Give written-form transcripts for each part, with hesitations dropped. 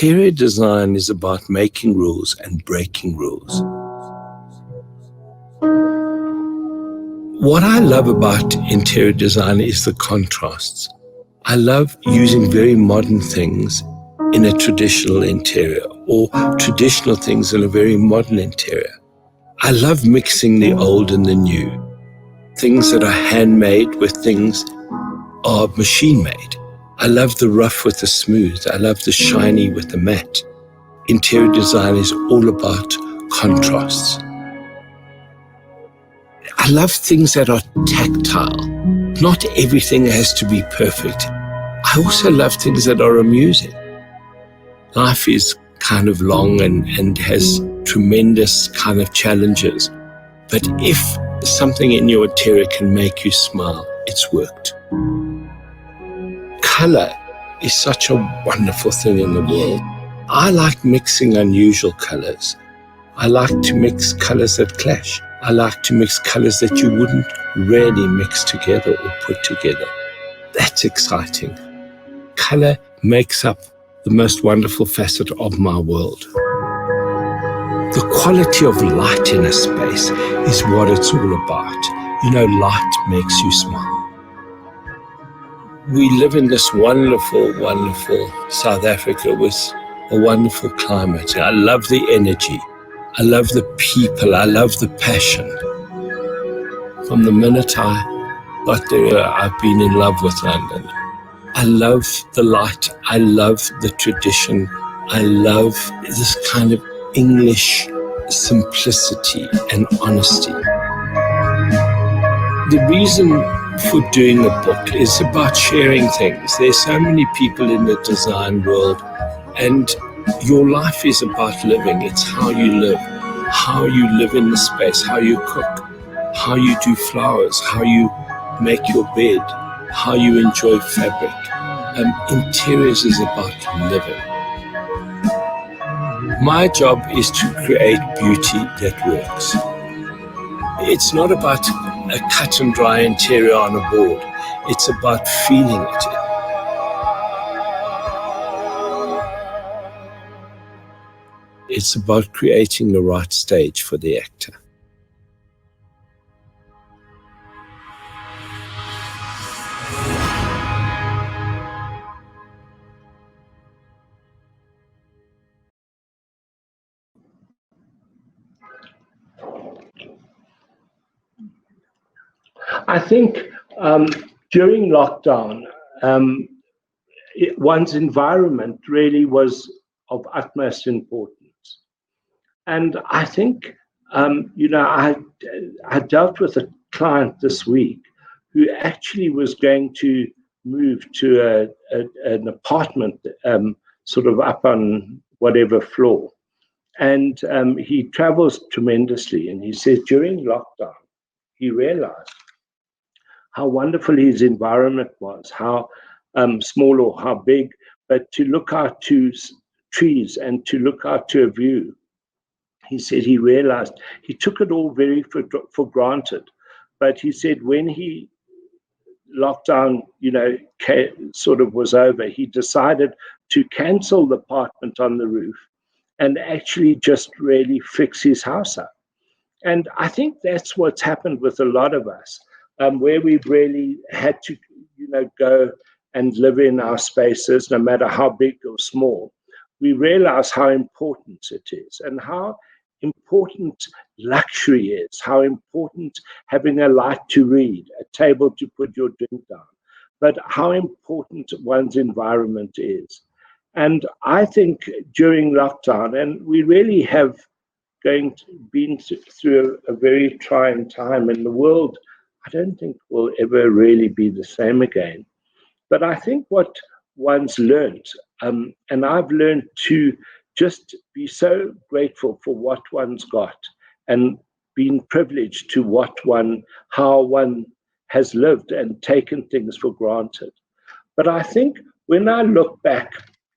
Interior design is about making rules and breaking rules. What I love about interior design is the contrasts. I love using very modern things in a traditional interior, or traditional things in a very modern interior. I love mixing the old and the new. Things that are handmade with things are machine-made. I love the rough with the smooth. I love the shiny with the matte. Interior design is all about contrasts. I love things that are tactile. Not everything has to be perfect. I also love things that are amusing. Life is kind of long and has tremendous kind of challenges. But if something in your interior can make you smile, it's worked. Color is such a wonderful thing in the world. I like mixing unusual colors. I like to mix colors that clash. I like to mix colors that you wouldn't really mix together or put together. That's exciting. Color makes up the most wonderful facet of my world. The quality of light in a space is what it's all about. You know, light makes you smile. We live in this wonderful, wonderful South Africa with a wonderful climate. I love the energy. I love the people. I love the passion. From the minute I got there, I've been in love with London. I love the light. I love the tradition. I love this kind of English simplicity and honesty. The reason for doing a book is about sharing things. There's so many people in the design world, and your life is about living. It's how you live in the space, how you cook, how you do flowers, how you make your bed, how you enjoy fabric. Interiors is about living. My job is to create beauty that works. It's not about a cut and dry interior on a board. It's about feeling it. It's about creating the right stage for the actor. I think during lockdown, one's environment really was of utmost importance. And I think, I dealt with a client this week who actually was going to move to an apartment sort of up on whatever floor. And he travels tremendously. And he said during lockdown, he realized how wonderful his environment was, how small or how big, but to look out to trees and to look out to a view. He said he realized he took it all very for granted. But he said when he lockdown, sort of was over, he decided to cancel the apartment on the roof and actually just really fix his house up. And I think that's what's happened with a lot of us, where we've really had to, go and live in our spaces, no matter how big or small. We realize how important it is and how important luxury is, how important having a light to read, a table to put your drink down, but how important one's environment is. And I think during lockdown, and we really have been through a very trying time in the world, I don't think will ever really be the same again. But I think what one's learned, and I've learned to just be so grateful for what one's got and being privileged to how one has lived and taken things for granted. But I think when I look back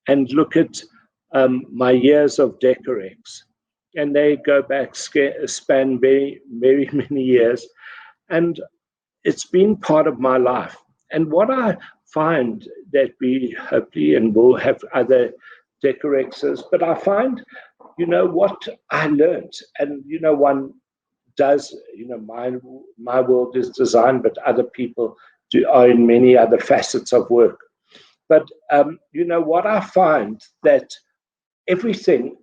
and look at my years of Decorex, and they go back, span very, very many years, and it's been part of my life. And what I find that we hopefully and will have other Decorexes, but I find, what I learned, and, one does, my world is design, but other people are in many other facets of work. But, what I find that everything,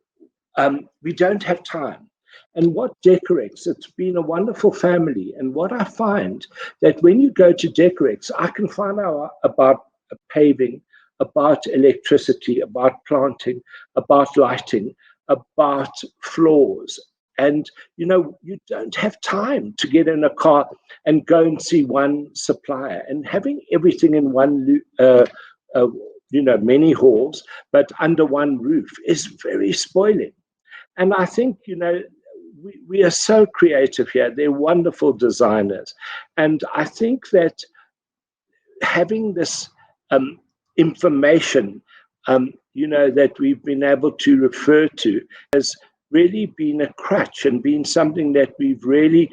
we don't have time. And what Decorex, it's been a wonderful family. And what I find that when you go to Decorex, I can find out about paving, about electricity, about planting, about lighting, about floors. And, you don't have time to get in a car and go and see one supplier. And having everything in one, many halls, but under one roof is very spoiling. And I think, we are so creative here. They're wonderful designers. And I think that having this information, that we've been able to refer to has really been a crutch and been something that we've really,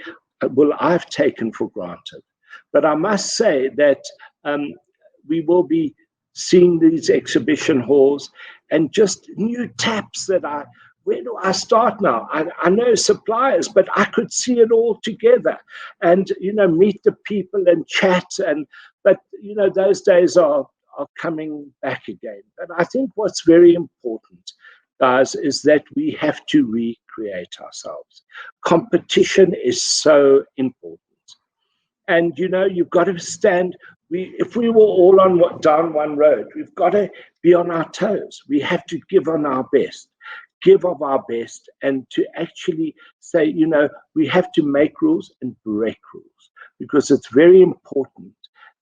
I've taken for granted. But I must say that we will be seeing these exhibition halls and just new taps that where do I start now? I know suppliers, but I could see it all together and, meet the people and chat. But, those days are coming back again. But I think what's very important, guys, is that we have to recreate ourselves. Competition is so important. And, you've got to stand. If we were all down one road, we've got to be on our toes. We have to give of our best, and to actually say, we have to make rules and break rules, because it's very important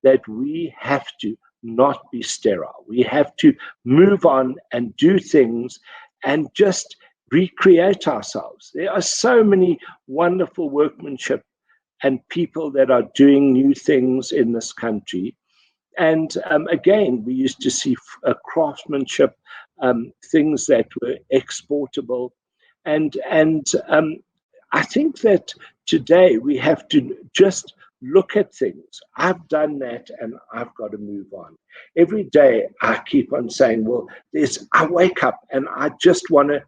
that we have to not be sterile. We have to move on and do things and just recreate ourselves. There are so many wonderful workmanship and people that are doing new things in this country. And again, we used to see craftsmanship, things that were exportable. And I think that today we have to just look at things. I've done that and I've got to move on. Every day I keep on saying, well, I wake up and I just want to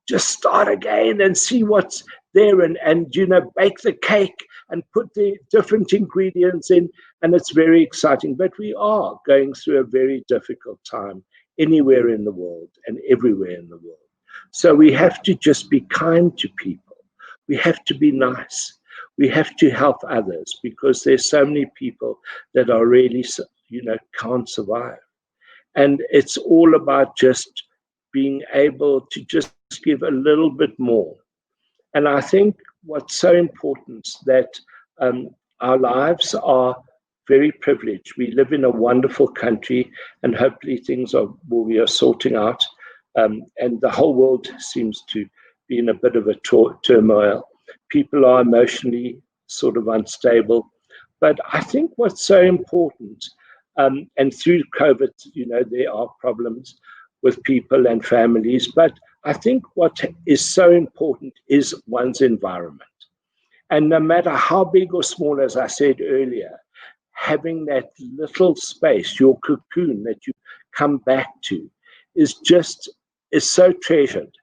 just start again and see what's there and bake the cake and put the different ingredients in. And it's very exciting. But we are going through a very difficult time anywhere in the world and everywhere in the world. So we have to just be kind to people. We have to be nice. We have to help others, because there's so many people that are really, can't survive. And it's all about just being able to just give a little bit more. And I think what's so important is that our lives are very privileged. We live in a wonderful country, and hopefully things we are sorting out. And the whole world seems to be in a bit of a turmoil. People are emotionally sort of unstable. But I think what's so important, and through COVID, there are problems with people and families, but I think what is so important is one's environment. And no matter how big or small, as I said earlier, having that little space, your cocoon that you come back to, is so treasured.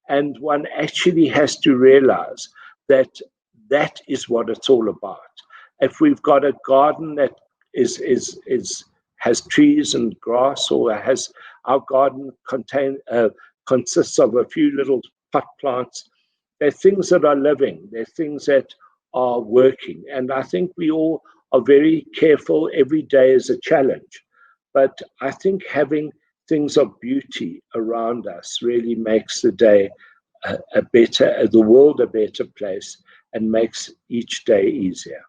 And one actually has to realize that is what it's all about. If we've got a garden that has trees and grass, or has our garden consists of a few little pot plants, they're things that are living, they're things that are working. And I think we all are very careful. Every day is a challenge. But I think having things of beauty around us really makes the world a better place, and makes each day easier.